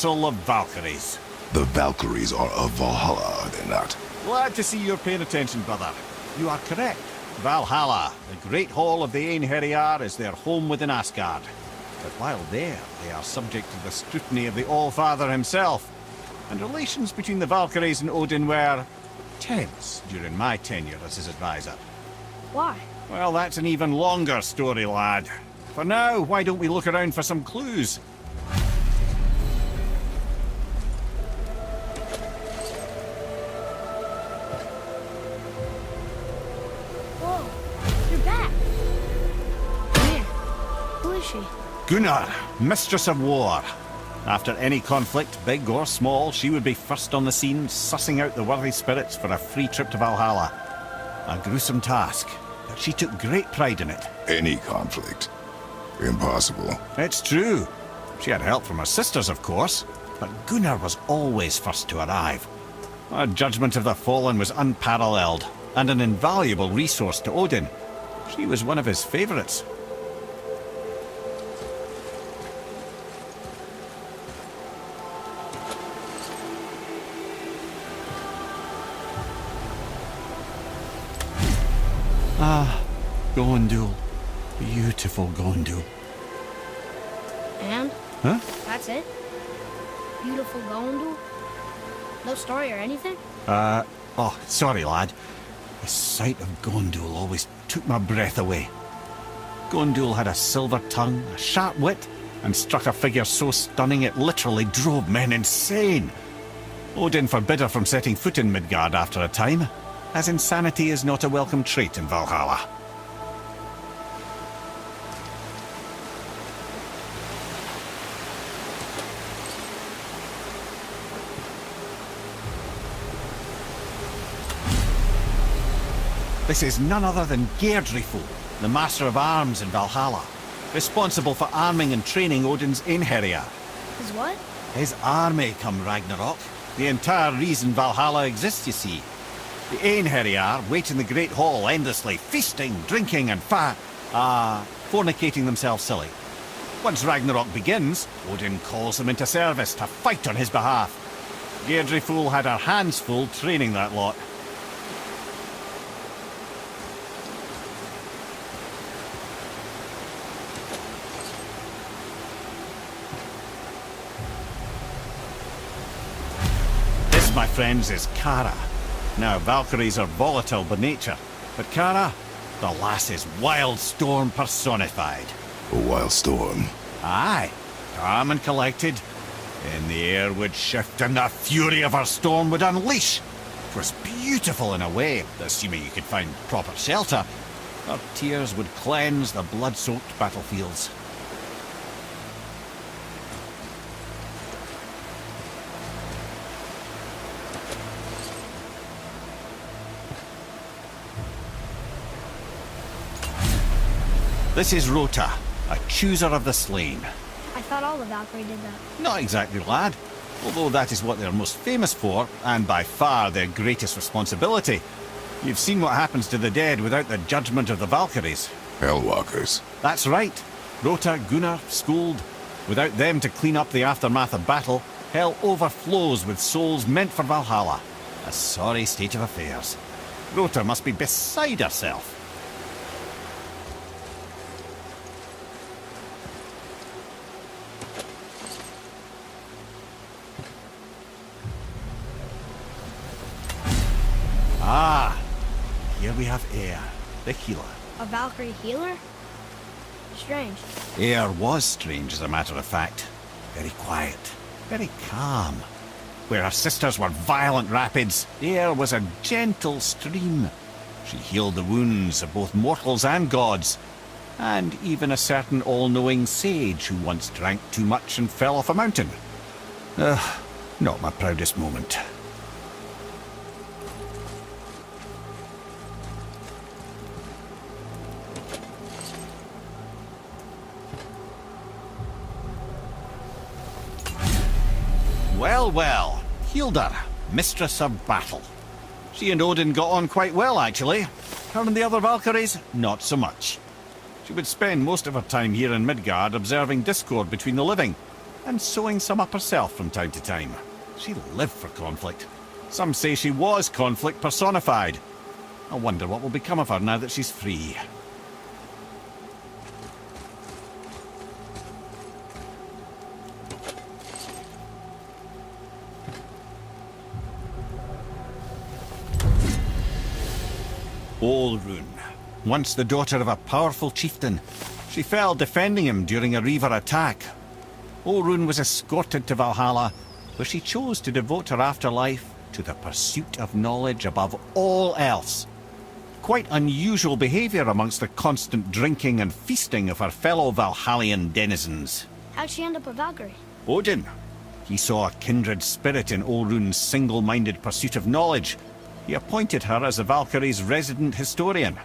Council of Valkyries. The Valkyries are of Valhalla, are they not? Glad to see you're paying attention, brother. You are correct. Valhalla, the great hall of the Einherjar, is their home within Asgard. But while there, they are subject to the scrutiny of the All-Father himself. And relations between the Valkyries and Odin were tense during my tenure as his advisor. Why? Well, that's an even longer story, lad. For now, why don't we look around for some clues? Whoa, you're back. Mimir, who is she? Gunnar, Mistress of War. After any conflict, big or small, she would be first on the scene, sussing out the worthy spirits for a free trip to Valhalla. A gruesome task, but she took great pride in it. Any conflict. Impossible. It's true. She had help from her sisters, of course, but Gunnar was always first to arrive. Her judgment of the fallen was unparalleled, and an invaluable resource to Odin. She was one of his favourites. Ah, Gondul. Beautiful Gondul. And? Huh? That's it? Beautiful Gondul? No story or anything? Oh, sorry, lad. The sight of Gondul always took my breath away. Gondul had a silver tongue, a sharp wit, and struck a figure so stunning it literally drove men insane. Odin forbid her from setting foot in Midgard after a time, as insanity is not a welcome trait in Valhalla. This is none other than Geirdriful, the Master of Arms in Valhalla, responsible for arming and training Odin's Einherjar. His what? His army come Ragnarok. The entire reason Valhalla exists, you see. The Einherjar wait in the Great Hall endlessly, feasting, drinking and fornicating themselves silly. Once Ragnarok begins, Odin calls them into service to fight on his behalf. Geirdriful had her hands full training that lot. This, my friends, is Kara. Now, Valkyries are volatile by nature, but Kara, the lass is wild storm personified. A wild storm. Aye, calm and collected. And the air would shift and the fury of her storm would unleash. It was beautiful in a way, assuming you could find proper shelter. Her tears would cleanse the blood-soaked battlefields. This is Rota, a chooser of the slain. I thought all the Valkyrie did that. Not exactly, lad. Although that is what they're most famous for, and by far their greatest responsibility. You've seen what happens to the dead without the judgment of the Valkyries. Hellwalkers. That's right. Rota, Gunnar, Skuld. Without them to clean up the aftermath of battle, hell overflows with souls meant for Valhalla. A sorry state of affairs. Rota must be beside herself. Ah, here we have Eir, the healer. A Valkyrie healer? Strange. Eir was strange, as a matter of fact. Very quiet, very calm. Where her sisters were violent rapids, Eir was a gentle stream. She healed the wounds of both mortals and gods, and even a certain all-knowing sage who once drank too much and fell off a mountain. Not my proudest moment. Well, well, Hilda, Mistress of Battle. She and Odin got on quite well, actually. Her and the other Valkyries, not so much. She would spend most of her time here in Midgard observing discord between the living. and sewing some up herself from time to time. She lived for conflict. Some say she was conflict personified. I wonder what will become of her now that she's free. Olrun, once the daughter of a powerful chieftain. She fell defending him during a Reaver attack. Olrun was escorted to Valhalla, where she chose to devote her afterlife to the pursuit of knowledge above all else. Quite unusual behaviour amongst the constant drinking and feasting of her fellow Valhallian denizens. How'd she end up a Valkyrie? Odin. He saw a kindred spirit in Olrun's single-minded pursuit of knowledge. He appointed her as the Valkyrie's resident historian.